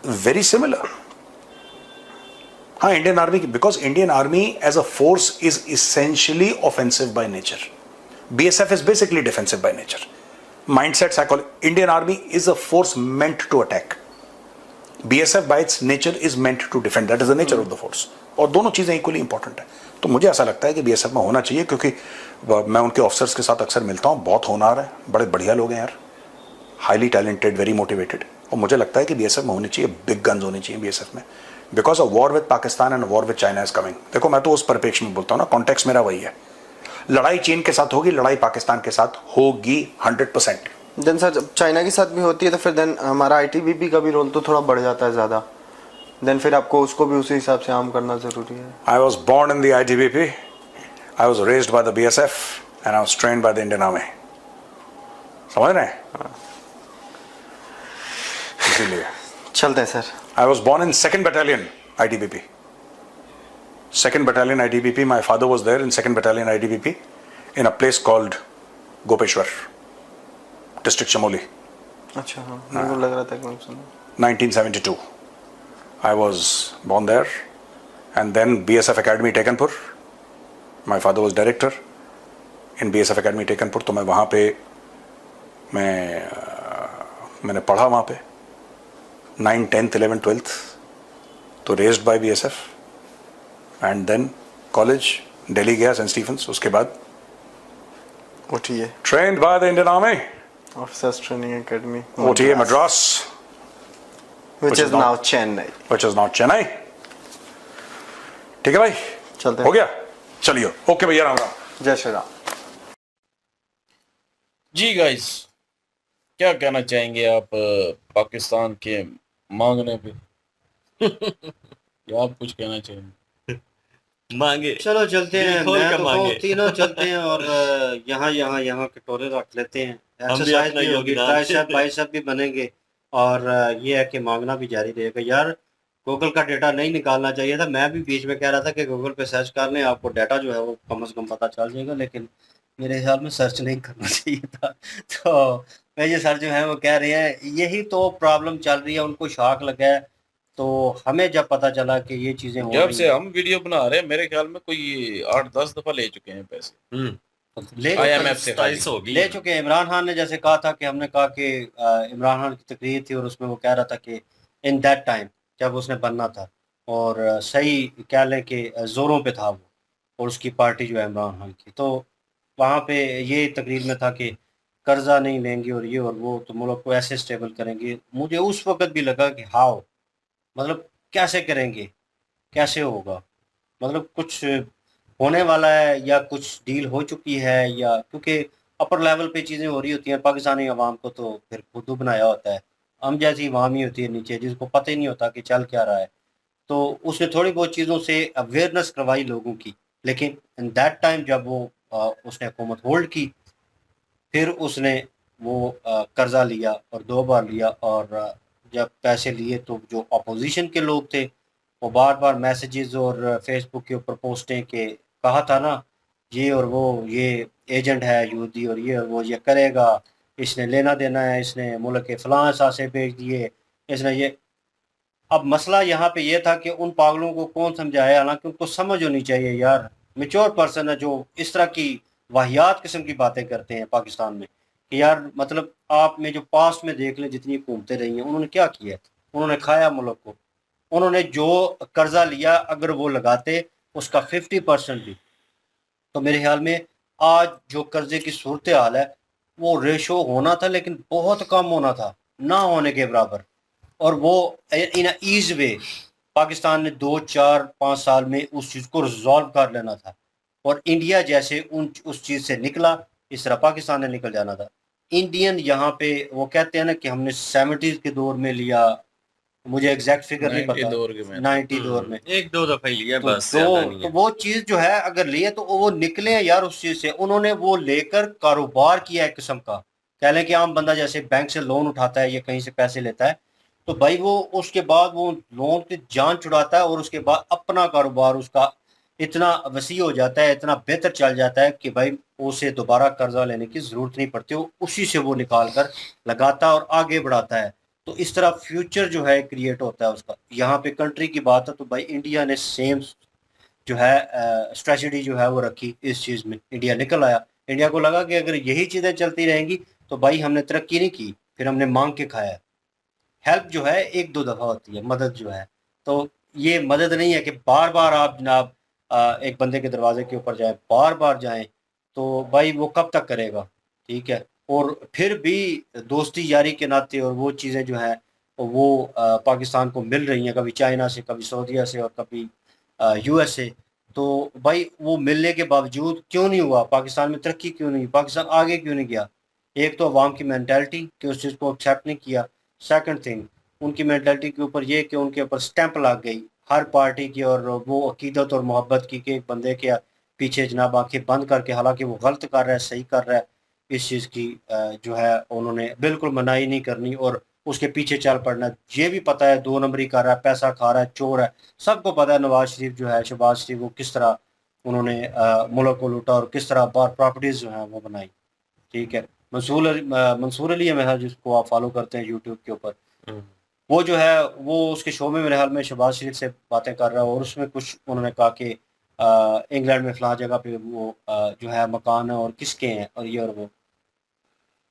very similar. हाँ, इंडियन आर्मी की, because Indian army as a force is essentially offensive by nature. BSF is basically defensive by nature. Mindset, psychology. Indian army is a force meant to attack. BSF by its nature is meant to defend. That is the nature of the force. और दोनों चीजें equally important है. तो मुझे ऐसा लगता है कि BSF में होना चाहिए, क्योंकि मैं उनके ऑफिसर्स के साथ अक्सर मिलता हूँ, बहुत होनहार है, बड़े बढ़िया लोग हैं यार, हाईली टैलेंटेड, वेरी मोटिवेटेड. और मुझे लगता है कि BSF में होनी चाहिए, बिग गन्स होनी चाहिए BSF में, because a war with Pakistan and war with China is coming. देखो, मैं तो उस परिप्रेक्ष्य में बोलता हूँ ना, कॉन्टेक्स्ट मेरा वही है. लड़ाई चीन के साथ होगी, लड़ाई पाकिस्तान के साथ होगी 100%. देन सर, जब चाइना के साथ भी होती है तो फिर देन हमारा ITBP का भी रोल तो थोड़ा बढ़ जाता है ज़्यादा. देन फिर आपको उसको भी उसी हिसाब से आर्म करना ज़रूरी है. I was born in the ITBP. I was raised by the BSF and I was trained by the Indian Army. समझ रहे हैं? इसीलिए चलते हैं sir. I was born in 2nd Battalion ITBP. 2nd Battalion ITBP. My father was there in 2nd Battalion ITBP in a place called Gopeshwar, district Chamoli. अच्छा हाँ, मेरे को लग रहा था कि मैंने सुना। 1972. I was born there, and then BSF Academy Tekanpur. My father was director in BSF Academy Tekanpur. तो मैं वहाँ पे मैंने पढ़ा वहाँ पे 9, 10th, 11th, 12th. तो raised by BSF, and then college Delhi गया सेंट स्टीफेंस. उसके बाद OTA, trained by the Indian Army, Officers Training Academy, OTA Madras, which is now Chennai. which is now Chennai. ठीक है भाई, चलते हो हैं। गया, चलिए, ओके भैया, राम राम। जय श्री राम। जी गाइस, क्या कहना चाहेंगे आप पाकिस्तान के मांगने पे? या आप कुछ कहना चाहेंगे? मांगे चलो चलते हैं, दिल खोल मैं कर तो मांगे। कहूँ तीनों चलते हैं और यहाँ के टोले रख लेते हैं। हम भी एक्सरसाइज अपना भी होगी, योगदान ट्राइसेप बाइसेप भी बनेंगे और ये है कि मांगना भी जारी रहेगा। यार गूगल का डेटा नहीं निकालना चाहिए था। मैं भी बीच में कह रहा था कि गूगल पे सर्च कर लें, आपको डाटा जो है वो कम से कम पता चल जाएगा, लेकिन मेरे ख्याल में सर्च नहीं करना चाहिए था। तो मेजर सर जो है वो कह रहे हैं यही तो प्रॉब्लम चल रही है, उनको शॉक लगा है। तो हमें जब पता चला कि ये चीजें हो जब रही से हम वीडियो बना रहे हैं मेरे ख्याल में कोई 8-10 दफा ले चुके हैं पैसे ले IMF से खाली। 27 हो गई ले चुके हैं। इमरान खान ने जैसे कहा था कि हमने कहा कि इमरान खान की तकरीर थी और उसमें वो कह रहा था कि इन दैट टाइम जब उसने बनना था और सही कह लें कि जोरों पे था वो और उसकी पार्टी जो है इमरान खान की, तो वहाँ पे ये तकरीर में था कि कर्जा नहीं लेंगे और ये और वो, तो मुल्क को ऐसे स्टेबल करेंगे। मुझे उस वक्त भी लगा कि हाउ, मतलब कैसे करेंगे, कैसे होगा, मतलब कुछ होने वाला है या कुछ डील हो चुकी है, या क्योंकि अपर लेवल पे चीज़ें हो रही होती हैं। पाकिस्तानी अवाम को तो फिर खुद बनाया होता है, हम जैसी अवाम ही होती है नीचे जिसको पता ही नहीं होता कि चल क्या रहा है। तो उसने थोड़ी बहुत चीज़ों से अवेयरनेस करवाई लोगों की, लेकिन इन दैट टाइम जब वो उसने हुकूमत होल्ड की, फिर उसने वो कर्जा लिया और 2 बार लिया और जब पैसे लिए तो जो अपोजिशन के लोग थे वो बार बार मैसेजेस और फेसबुक के ऊपर पोस्टें के कहा था ना ये और वो, ये एजेंट है यहूदी और ये और वो, ये करेगा, इसने लेना देना है, इसने मुल्क के फलां सासे भेज दिए, इसने ये। अब मसला यहाँ पे ये था कि उन पागलों को कौन समझाए, हालांकि उनको समझ होनी चाहिए यार। मेच्योर पर्सन है जो इस तरह की वाहियात किस्म की बातें करते हैं पाकिस्तान में कि यार मतलब आप में जो पास्ट में देख लें जितनी हुकूमतें रही हैं उन्होंने क्या किया, उन्होंने खाया मुल्क को। उन्होंने जो कर्जा लिया अगर वो लगाते उसका 50% भी, तो मेरे ख्याल में आज जो कर्जे की सूरत हाल है वो रेशो होना था, लेकिन बहुत कम होना था, ना होने के बराबर। और वो इन ईज वे पाकिस्तान ने 2, 4, 5 साल में उस चीज़ को रिजॉल्व कर लेना था और इंडिया जैसे उस चीज़ से निकला, इस तरह पाकिस्तान ने निकल जाना था। इंडियन यहाँ पे वो कहते हैं ना कि हमने 70s के दौर में लिया, मुझे एग्जैक्ट फिगर नहीं 90 पता, दौर के में 90 दौर में 1-2 दफा ही लिया तो बस, ज्यादा नहीं तो है। वो चीज़ जो है अगर लिए तो वो निकले हैं यार उस चीज़ से। उन्होंने वो लेकर कारोबार किया एक किस्म का, कह लें कि आम बंदा जैसे बैंक से लोन उठाता है या कहीं से पैसे लेता है, तो भाई वो उसके बाद वो लोन की जान छुड़ाता है और उसके बाद अपना कारोबार उसका इतना वसी हो जाता है, इतना बेहतर चल जाता है कि भाई उसे दोबारा कर्जा लेने की ज़रूरत नहीं पड़ती, वो उसी से वो निकाल कर लगाता है और आगे बढ़ाता है। तो इस तरह फ्यूचर जो है क्रिएट होता है उसका। यहाँ पे कंट्री की बात है तो भाई इंडिया ने सेम जो है स्ट्रेटजी जो है वो रखी इस चीज़ में, इंडिया निकल आया। इंडिया को लगा कि अगर यही चीज़ें चलती रहेंगी तो भाई हमने तरक्की नहीं की, फिर हमने मांग के खाया। हेल्प जो है 1-2 दफ़ा होती है, मदद जो है, तो ये मदद नहीं है कि बार बार आप जनाब एक बंदे के दरवाजे के ऊपर जाएं, बार बार जाएं, तो भाई वो कब तक करेगा, ठीक है। और फिर भी दोस्ती यारी के नाते और वो चीज़ें जो हैं वो पाकिस्तान को मिल रही हैं, कभी चाइना से, कभी सऊदीया से और कभी US से। तो भाई वो मिलने के बावजूद क्यों नहीं हुआ, पाकिस्तान में तरक्की क्यों नहीं, पाकिस्तान आगे क्यों नहीं गया? एक तो अवाम की मैंटेलिटी कि उस चीज़ को एक्सेप्ट नहीं किया। सेकंड थिंग उनकी मैंटेलिटी के ऊपर ये कि उनके ऊपर स्टैंप लग गई हर पार्टी की और वो अकीदत और मोहब्बत की कि एक बंदे के पीछे जनाब आंखें बंद करके, हालांकि वो गलत कर रहा है सही कर रहा है, इस चीज़ की जो है उन्होंने बिल्कुल मनाही नहीं करनी और उसके पीछे चल पड़ना। ये भी पता है 2 नंबरी कर रहा है, पैसा खा रहा है, चोर है, सबको पता है नवाज शरीफ जो है, शहबाज शरीफ, वो किस तरह उन्होंने मुल्क को लूटा और किस तरह प्रॉपर्टीज जो है वो बनाई। ठीक है, मंसूर अली है मेरा, जिसको आप फॉलो करते हैं यूट्यूब के ऊपर, वो जो है वो उसके शो में मेरे हाल में शहबाज शरीफ से बातें कर रहा है, और उसमें कुछ उन्होंने कहा कि इंग्लैंड में फलां जगह पे वो जो है मकान है और किसके हैं और ये और वो।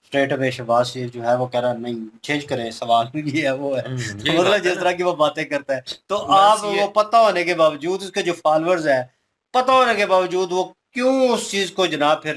स्ट्रेट अवे शहबाज शरीफ जो है वो कह रहा है नहीं चेंज करें सवाल, ये है वो है। तो यही मतलब बात है जिस ना। तरह की वो बातें करता है, तो बस आप ये वो पता होने के बावजूद, उसके जो फॉलोअर्स है, पता होने के बावजूद वो क्यों उस चीज को जनाब फिर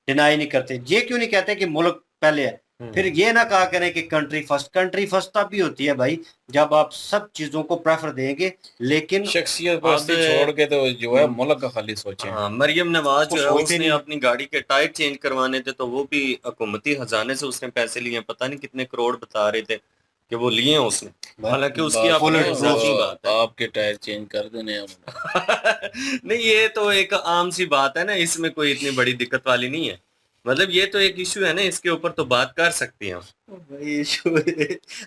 डिनाई नहीं करते। ये क्यों नहीं कहते कि मुल्क पहले है। फिर ये ना कहा करें कि कंट्री फर्स्ट तब भी होती है भाई जब आप सब चीजों को प्रेफर देंगे, लेकिन शख्सियत परस्ती अब छोड़ के तो जो है मुल्क का खाली सोचें। हाँ, मरियम नवाज वो जो है सोचते उसने नहीं। अपनी गाड़ी के टायर चेंज करवाने थे, तो वो भी हुकूमती खजाने से उसने पैसे लिए, पता नहीं कितने करोड़ बता रहे थे कि वो लिए हैं उसने, हालांकि उसकी बात अपनी फुल जाती बात है। आपके टायर चेंज कर देने हैं। नहीं, ये तो एक आम सी बात है ना, इसमें कोई इतनी बड़ी दिक्कत वाली नहीं है। मतलब ये तो एक इशू है ना, इसके ऊपर तो बात कर सकते हैं हम। भाई इशू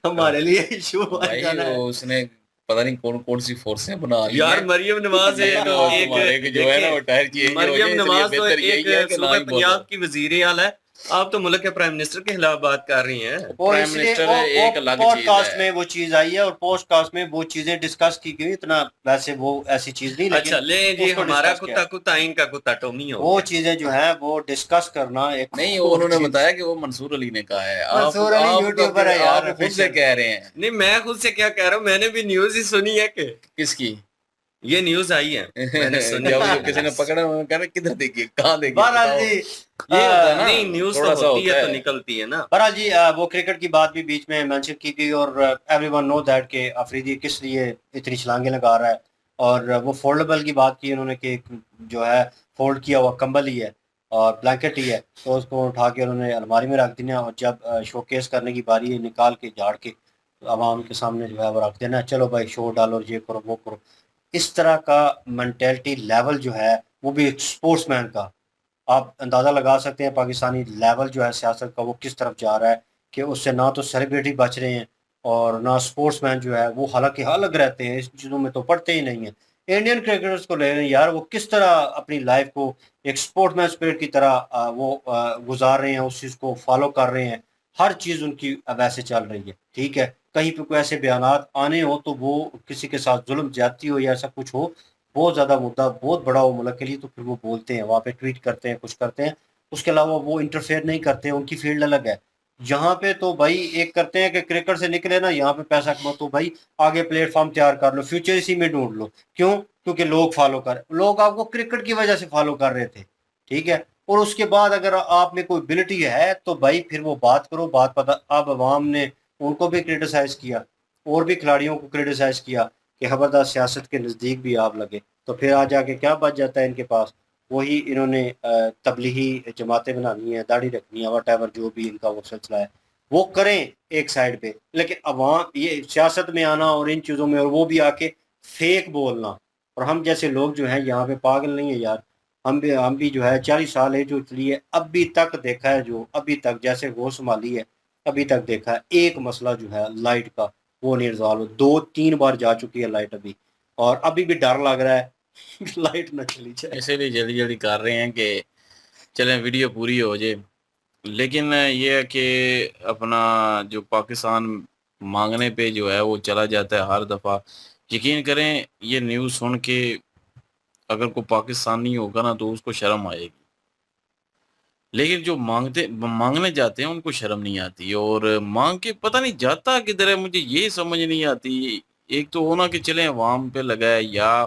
हमारे लिए इशू बन भाई जाना है। उसने पता नहीं कौन कौन सी फोर्सें बना ली यार हैं। मरियम नवाज ये एक तो हमारे के जो है ना वो टायर चेंज हो मरियम जाए, इसलिए नवाज तो बेहतर एक यही है कि ना सूबे ही बोलो। पंजाब की वजीर आला है, आप तो मुल्क के प्राइम मिनिस्टर के खिलाफ बात कर रही हैं। और प्राइम इसलिए मिनिस्टर एक अलग चीज पॉडकास्ट है। में वो चीज आई है, और पॉडकास्ट में वो चीजें डिस्कस की गई, इतना वैसे वो ऐसी चीज नहीं, अच्छा, लेकिन ले जी, उसको हमारा डिस्कस किया। कुत्ता कुत्ता इनका कुत्ता टोमी हो वो गया। चीजें जो है वो डिस्कस करना एक नहीं और उन्होंने चीज। बताया कि वो मंसूर अली ने कहा है। मंसूर अली यूट्यूबर है यार, आप खुद से कह रहे हैं। नहीं, मैं खुद से क्या कह रहा हूँ, मैंने भी न्यूज ही सुनी है कि किसकी? ये न्यूज आई है, मैंने सुनी जब है। जो किसी ने पकड़ा उन्होंने कहा किधर देखिए, कहाँ देखिए, बहरहाल बताओ। जी, ये होता है ना, नहीं, न्यूज तो थोड़ा सा होती होता है तो है। निकलती है ना। बहरहाल जी, वो क्रिकेट की बात भी बीच में मेंशन की गई, और एवरीवन नो दैट कि अफरीदी किस लिए इतनी छलांगे लगा रहा है। और वो फोल्डेबल की बात की उन्होंने कि जो है फोल्ड किया हुआ कंबल ही है और ब्लैंकेट ही है, तो उसको उठा के उन्होंने अलमारी में रख देना, और जब शोकेस करने की बारी है निकाल के झाड़ के आवाम के सामने जो है वो रख देना, चलो भाई शो डालो और ये करो वो करो। इस तरह का मेंटेलिटी लेवल जो है वो भी एक स्पोर्ट्समैन का, आप अंदाज़ा लगा सकते हैं पाकिस्तानी लेवल जो है सियासत का वो किस तरफ जा रहा है, कि उससे ना तो सेलिब्रिटी बच रहे हैं और ना स्पोर्ट्समैन जो है वो, हालांकि अलग रहते हैं इस चीज़ों में तो पढ़ते ही नहीं है। इंडियन क्रिकेटर्स को ले रहे हैं यार, वो किस तरह अपनी लाइफ को एक स्पोर्ट्समैन स्पिरिट की तरह वो गुजार रहे हैं, उस चीज़ को फॉलो कर रहे हैं, हर चीज़ उनकी वैसे चल रही है। ठीक है, कहीं पे कोई ऐसे बयानात आने हो तो वो किसी के साथ जुल्म ज्यादती हो या ऐसा कुछ हो, बहुत ज़्यादा मुद्दा बहुत बड़ा हो मुल्क के लिए, तो फिर वो बोलते हैं, वहाँ पे ट्वीट करते हैं, कुछ करते हैं। उसके अलावा वो इंटरफेयर नहीं करते, उनकी फील्ड अलग है। यहाँ पे तो भाई एक करते हैं कि क्रिकेट से निकले ना, यहाँ पे पैसा कमाओ, तो भाई आगे प्लेटफॉर्म तैयार कर लो, फ्यूचर इसी में ढूंढ लो। क्यों? क्योंकि लोग फॉलो कर, लोग आपको क्रिकेट की वजह से फॉलो कर रहे थे। ठीक है, और उसके बाद अगर आप में कोई एबिलिटी है तो भाई फिर वो बात करो, बात पता। अब अवाम ने उनको भी क्रिटिसाइज किया और भी खिलाड़ियों को क्रिटिसाइज किया कि खबरदार सियासत के नज़दीक भी आप लगे, तो फिर आ जाके क्या बच जाता है इनके पास? वही इन्होंने तबलीगी जमातें बनानी है, दाढ़ी रखनी है, वट एवर जो भी इनका वो सिलसिला है वो करें एक साइड पे, लेकिन अवाम ये सियासत में आना और इन चीज़ों में, और वो भी आके फेक बोलना। और हम जैसे लोग जो हैं यहाँ पे पागल नहीं है यार, हम भी जो है 40 साल है जो चलिए, अभी तक देखा है, जो अभी तक जैसे वो संभाली है, अभी तक देखा है एक मसला जो है लाइट का वो नहीं रिजॉल्व, 2-3 बार जा चुकी है लाइट अभी, और अभी भी डर लग रहा है लाइट ना चली जाए। इसीलिए जल्दी जल्दी कर रहे हैं कि चलें वीडियो पूरी हो जाए। लेकिन ये है कि अपना जो पाकिस्तान मांगने पे जो है वो चला जाता है हर दफ़ा। यकीन करें ये न्यूज़ सुन के अगर कोई पाकिस्तानी होगा ना तो उसको शर्म आएगी, लेकिन जो मांगने जाते हैं उनको शर्म नहीं आती, और मांग के पता नहीं जाता किधर है, मुझे ये समझ नहीं आती। एक तो होना कि चलें अवाम पे लगा है, या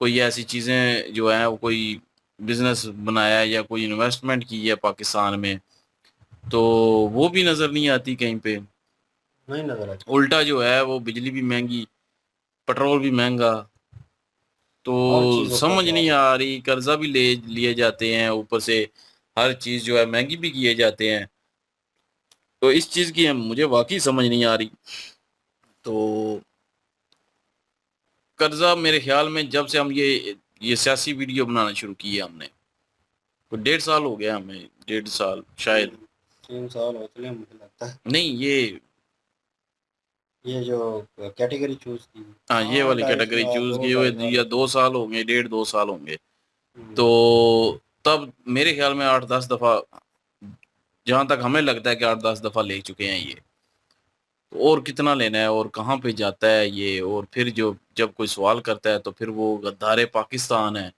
कोई ऐसी चीज़ें जो है वो कोई बिजनेस बनाया है या कोई इन्वेस्टमेंट की है पाकिस्तान में, तो वो भी नज़र नहीं आती कहीं पे। नहीं नजर आता। उल्टा जो है वो बिजली भी महंगी, पेट्रोल भी महंगा, हर तो चीज़ों का समझ नहीं जवाब। आ रही। कर्जा भी ले लिए जाते हैं, ऊपर से हर चीज़ जो है महंगी भी किए जाते हैं, तो इस चीज़ की मुझे वाकई समझ नहीं आ रही। तो कर्जा मेरे ख्याल में जब से हम ये सियासी वीडियो बनाना शुरू किया हमने, तो 1.5 साल हो गया हमें, 1.5 साल शायद, 3 साल होते हैं मुझे लगता है। नहीं ये ये जो कैटेगरी चूज की। हाँ, ये वाली 2.5 कैटेगरी साल, चूज की 2 हुई, 2.5 या साल। 2 साल होंगे, 1.5 2 साल होंगे। हम्म, तो तब मेरे ख्याल में 8-10 दफा, जहां तक हमें लगता है कि 8-10 दफा ले चुके हैं ये। और कितना लेना है और कहाँ पे जाता है ये, और फिर जो जब कोई सवाल करता है तो फिर वो गद्दार पाकिस्तान है,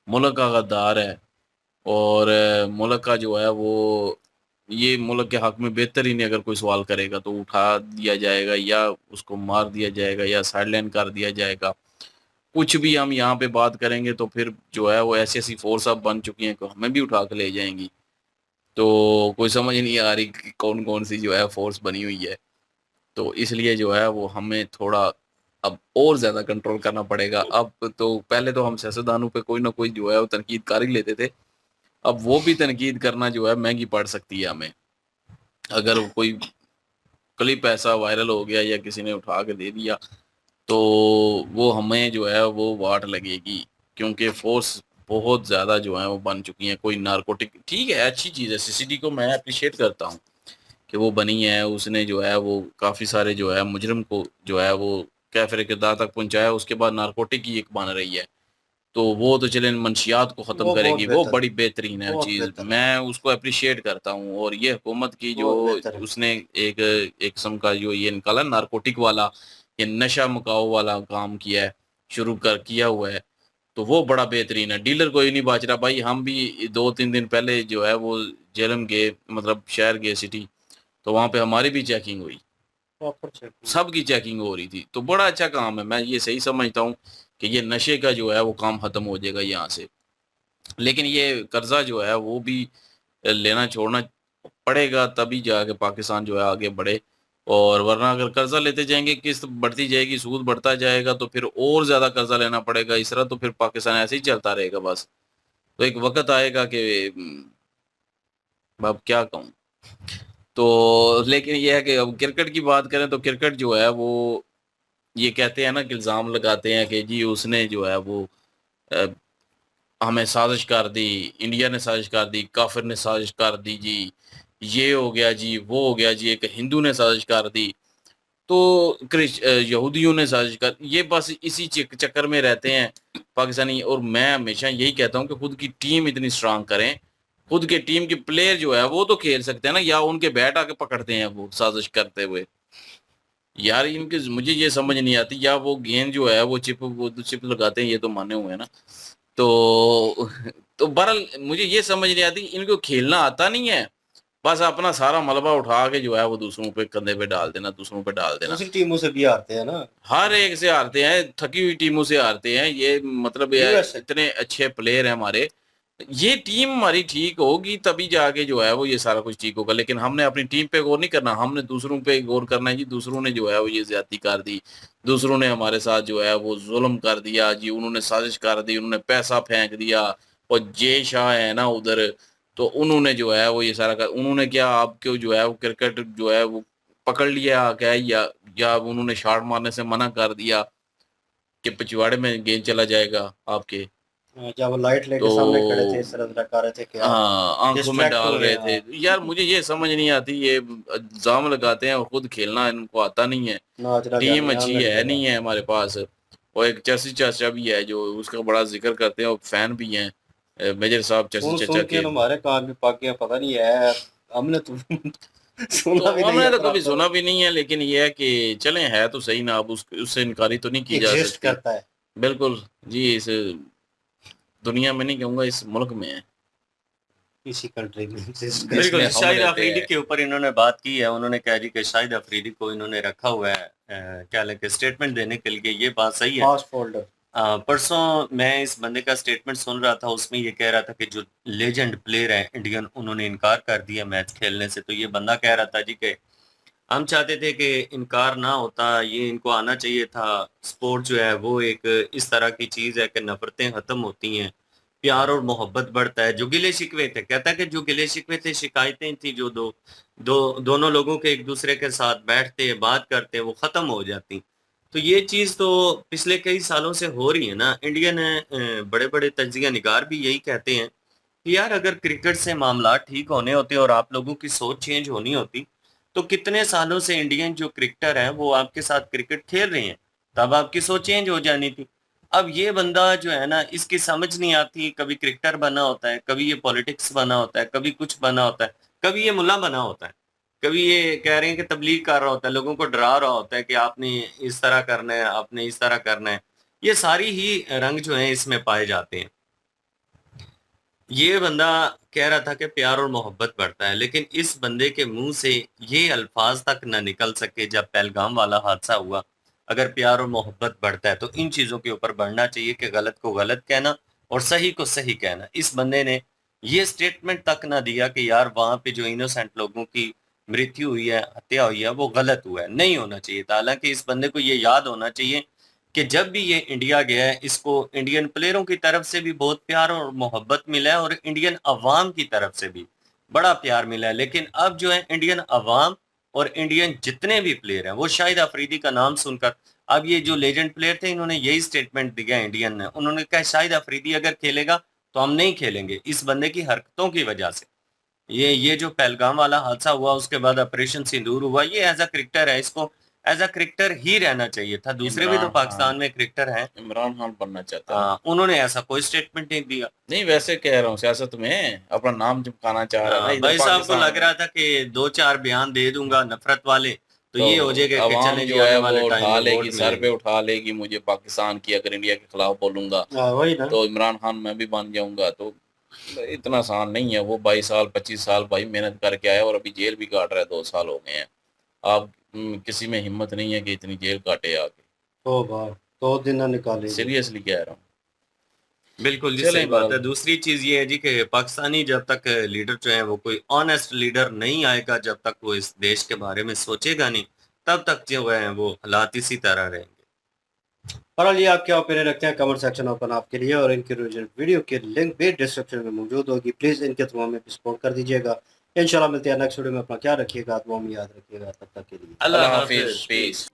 मुल्क का गद्दार है। और मुल्क का जो है वो, ये मुल्क के हक में बेहतर ही नहीं, अगर कोई सवाल करेगा तो उठा दिया जाएगा या उसको मार दिया जाएगा या साइडलाइन कर दिया जाएगा। कुछ भी हम यहाँ पे बात करेंगे तो फिर जो है वो ऐसी ऐसी फोर्स अब बन चुकी हैं कि हमें भी उठा के ले जाएंगी। तो कोई समझ नहीं आ रही कि कौन कौन सी जो है फोर्स बनी हुई है। तो इसलिए जो है वो हमें थोड़ा अब और ज़्यादा कंट्रोल करना पड़ेगा। अब तो पहले तो हम सियासतदानों पे कोई ना कोई जो है वो तनकीद कर ही लेते थे, अब वो भी तनकीद करना जो है महंगी पड़ सकती है हमें। अगर कोई क्लिप ऐसा वायरल हो गया या किसी ने उठा के दे दिया तो वो हमें जो है वो वाट लगेगी, क्योंकि फोर्स बहुत ज़्यादा जो है वो बन चुकी हैं। कोई नारकोटिक, ठीक है, अच्छी चीज़ है, सीसीडी को मैं अप्रिशिएट करता हूँ कि वो बनी है, उसने जो है वो काफ़ी सारे जो है मुजरिम को जो है वो कैफरे किरदार तक पहुंचाया। उसके बाद नारकोटिक की एक बन रही है, तो वो तो चलें मंशियात को ख़त्म वो बहुत करेगी, वो बेहतर है, बड़ी बेहतरीन है बहुत चीज़, बेहतर है, मैं उसको अप्रिशिएट करता हूँ। और ये हुकूमत की जो बहुत बेहतर है। उसने एक एक किस्म का जो ये निकाला नारकोटिक वाला, ये नशा मुकाओ वाला काम किया है, शुरू कर किया हुआ है, तो वो बड़ा बेहतरीन है। डीलर कोई नहीं बाच रहा भाई। हम भी 2-3 दिन पहले जो है वो जेलम गए, मतलब शहर गए सिटी, तो वहाँ पे हमारी भी चेकिंग हुई, प्रॉपर चेक। सबकी चेकिंग हो रही थी। तो बड़ा अच्छा काम है, मैं ये सही समझता हूँ कि ये नशे का जो है वो काम ख़त्म हो जाएगा यहाँ से। लेकिन ये कर्जा जो है वो भी लेना छोड़ना पड़ेगा, तभी जाके पाकिस्तान जो है आगे बढ़े। और वरना अगर कर्जा लेते जाएंगे, किस्त बढ़ती जाएगी, सूद बढ़ता जाएगा, तो फिर और ज़्यादा कर्जा लेना पड़ेगा। इस तरह तो फिर पाकिस्तान ऐसे ही चलता रहेगा बस। तो एक वक़्त आएगा कि अब क्या कहूँ। तो लेकिन ये है कि अब क्रिकेट की बात करें तो क्रिकेट जो है वो, ये कहते हैं ना कि इल्ज़ाम लगाते हैं कि जी उसने जो है वो अ, हमें साजिश कर दी, इंडिया ने साजिश कर दी, काफ़िर ने साजिश कर दी जी, ये हो गया जी, वो हो गया जी, एक हिंदू ने साजिश कर दी, तो यहूदियों ने साजिश कर, ये बस इसी चक्कर में रहते हैं पाकिस्तानी। और मैं हमेशा यही कहता हूँ कि खुद की टीम इतनी स्ट्रांग करें, खुद के टीम के प्लेयर जो है वो तो खेल सकते हैं ना, या उनके बैट आके पकड़ते हैं वो साजिश करते हुए। यार इनके मुझे ये समझ नहीं आती, या वो गेंद जो है वो चिप लगाते हैं, ये तो माने हुए हैं ना। तो तो बहरहाल मुझे ये समझ नहीं आती, इनको खेलना आता नहीं है, बस अपना सारा मलबा उठा के जो है वो दूसरों पे कंधे पे डाल देना, दूसरों पे डाल देना। दूसरी टीमों से भी हारते हैं ना। हर एक से हारते हैं, थकी हुई टीमों से हारते हैं, ये मतलब ये यूएसए। इतने अच्छे प्लेयर हैं हमारे। ये टीम हमारी ठीक होगी तभी जाके जो है वो ये सारा कुछ ठीक होगा। लेकिन हमने अपनी टीम पे गौर नहीं करना, हमने दूसरों पे गौर करना है जी। दूसरों ने जो है वो ये ज्यादती कर दी, दूसरों ने हमारे साथ जो है वो जुल्म कर दिया जी, उन्होंने साजिश कर दी, उन्होंने पैसा फेंक दिया। और जय शाह है ना उधर, तो उन्होंने जो है वो ये सारा कर, उन्होंने क्या आपको जो है वो क्रिकेट जो है वो पकड़ लिया क्या, या उन्होंने शॉट मारने से मना कर दिया कि पिछवाड़े में गेंद चला जाएगा आपके। जब वो लाइट लेके तो सामने खड़े थे, इस तरह दिखा रहे थे कि आप हाँ, आंखों में डिस्ट्रैक्ट डाल हो गए। रहे थे। हाँ, यार मुझे ये समझ नहीं आती, ये इल्जाम लगाते हैं और खुद खेलना इनको आता नहीं है। नाचना टीम गाने अच्छी आंगन है टेढ़ा। नहीं है हमारे पास। और एक चर्ची चाचा भी है जो उसका बड़ा जिक्र करते हैं और फैन भी हैं, मेजर साहब चर्ची सुन चाचा सुन के के। हमारे कान में पाकियां पता नहीं है, हमने तो सुना तो भी नहीं हमने है तो इतना कभी तो। सुना भी नहीं है, लेकिन ये है कि चलें है तो सही ना, अब उससे इनकारी तो नहीं की जा एग्जिस्ट सकती। करता है बिल्कुल जी, इस दुनिया में नहीं कहूँगा, इस मुल्क में है। इसी कंट्री में एग्जिस्ट करता जिसमें बिल्कुल, है। हम शाहिद रहते अफरीदी हैं। के ऊपर इन्होंने बात की है। उन्होंने कहा जी कि शाहिद अफरीदी को इन्होंने रखा हुआ है क्या लेके स्टेटमेंट देने के लिए। ये बात सही है। Fast folder. परसों मैं इस बंदे का स्टेटमेंट सुन रहा था, उसमें ये कह रहा था कि जो लेजेंड प्लेयर है इंडियन, उन्होंने इनकार कर दिया मैच खेलने से। तो ये बंदा कह रहा था जी कि हम चाहते थे कि इनकार ना होता, ये इनको आना चाहिए था। स्पोर्ट जो है वो एक इस तरह की चीज है कि नफरतें खत्म होती हैं, प्यार और मोहब्बत बढ़ता है। जो गिले शिकवे थे, कहता है कि जो गिले शिकवे थे, शिकायतें थी, जो दोनों लोगों के एक दूसरे के साथ बैठते बात करते, वो खत्म हो जाती। तो ये चीज तो पिछले कई सालों से हो रही है ना। इंडियन बड़े बड़े तजिया निगार भी यही कहते हैं कि यार अगर क्रिकेट से मामला ठीक होने होते और आप लोगों की सोच चेंज होनी होती, तो कितने सालों से इंडियन जो क्रिकेटर हैं वो आपके साथ क्रिकेट खेल रहे हैं, तब आपकी सोच चेंज हो जानी थी। अब ये बंदा जो है ना, इसकी समझ नहीं आती, कभी क्रिकेटर बना होता है, कभी ये पॉलिटिक्स बना होता है, कभी कुछ बना होता है, कभी ये मुल्ला बना होता है, कभी ये कह रहे हैं कि तबलीग कर रहा होता है, लोगों को डरा रहा होता है कि आपने इस तरह करना है, आपने इस तरह करना है। ये सारी ही रंग जो हैं इसमें पाए जाते हैं। ये बंदा कह रहा था कि प्यार और मोहब्बत बढ़ता है, लेकिन इस बंदे के मुंह से ये अल्फाज तक ना निकल सके जब पहलगाम वाला हादसा हुआ। अगर प्यार और मोहब्बत बढ़ता है तो इन चीज़ों के ऊपर बढ़ना चाहिए कि गलत को गलत कहना और सही को सही कहना। इस बंदे ने ये स्टेटमेंट तक ना दिया कि यार वहाँ पे जो इनोसेंट लोगों की मृत्यु हुई है, हत्या हुई है, वो गलत हुआ है, नहीं होना चाहिए था। हालांकि इस बंदे को ये याद होना चाहिए कि जब भी ये इंडिया गया है, इसको इंडियन प्लेयरों की तरफ से भी बहुत प्यार और मोहब्बत मिला है और इंडियन अवाम की तरफ से भी बड़ा प्यार मिला है। लेकिन अब जो है इंडियन अवाम और इंडियन जितने भी प्लेयर हैं, वो शाहिद अफरीदी का नाम सुनकर, अब ये जो लेजेंड प्लेयर थे इन्होंने यही स्टेटमेंट दिया इंडियन ने, उन्होंने कहा शाहिद अफरीदी अगर खेलेगा तो हम नहीं खेलेंगे इस बंदे की हरकतों की वजह से। ये जो पहलगाम वाला हादसा हुआ, उसके बाद ऑपरेशन सिंदूर हुआ, ये एज अ क्रिकेटर है, इसको एज अ क्रिकेटर ही रहना चाहिए था। दूसरे भी तो इमरान पाकिस्तान खान में क्रिकेटर हैं, इमरान खान बनना चाहता है। उन्होंने ऐसा कोई स्टेटमेंट नहीं दिया। नहीं वैसे कह रहा हूँ सियासत में अपना नाम चिपकाना चाह रहा है ना इधर भाई साहब को पाकिस्तान लग में। रहा था कि 2-4 बयान दे दूंगा नफरत वाले तो ये हो जाएगा कि अवाम चले जी जो आने है वाले वो टाइम उठा में लेगी, वोट सर पे मिलेंगे। उठा लेगी मुझे पाकिस्तान की, अगर इंडिया के खिलाफ बोलूंगा वही ना। तो इमरान खान मैं भी बन जाऊंगा। तो इतना आसान नहीं है। वो 22 साल 25 साल भाई मेहनत करके आया और अभी जेल भी काट रहा है, 2 साल हो गए हैं। आप किसी में हिम्मत नहीं है कि इतनी जेल काटे आके। तो बार 2 दिन ना निकालेंगे। सीरियसली कह रहा हूँ। बिल्कुल जी, चलें सही बात है। बहरहाल। दूसरी चीज ये है जी कि पाकिस्तानी जब तक लीडर जो है वो कोई ऑनेस्ट लीडर नहीं आएगा, जब तक वो इस देश के बारे में सोचेगा नहीं, तब तक जो है वो हालात इसी तरह रहेंगे। बहरहाल ये आप क्या ओपिनियन रखते हैं, कमेंट सेक्शन ओपन आपके लिए, और इनकी वीडियो की लिंक भी डिस्क्रिप्शन में मौजूद होगी। प्लीज़ इनके थ्रू हमें सपोर्ट कर दीजिएगा। इंशाल्लाह मिलते हैं नेक्स्ट वीडियो में। अपना क्या रखिएगा, दुआ में याद रखिएगा। तब तक के लिए अल्लाह अल्लाह हाफिज, हाफिज, पीस।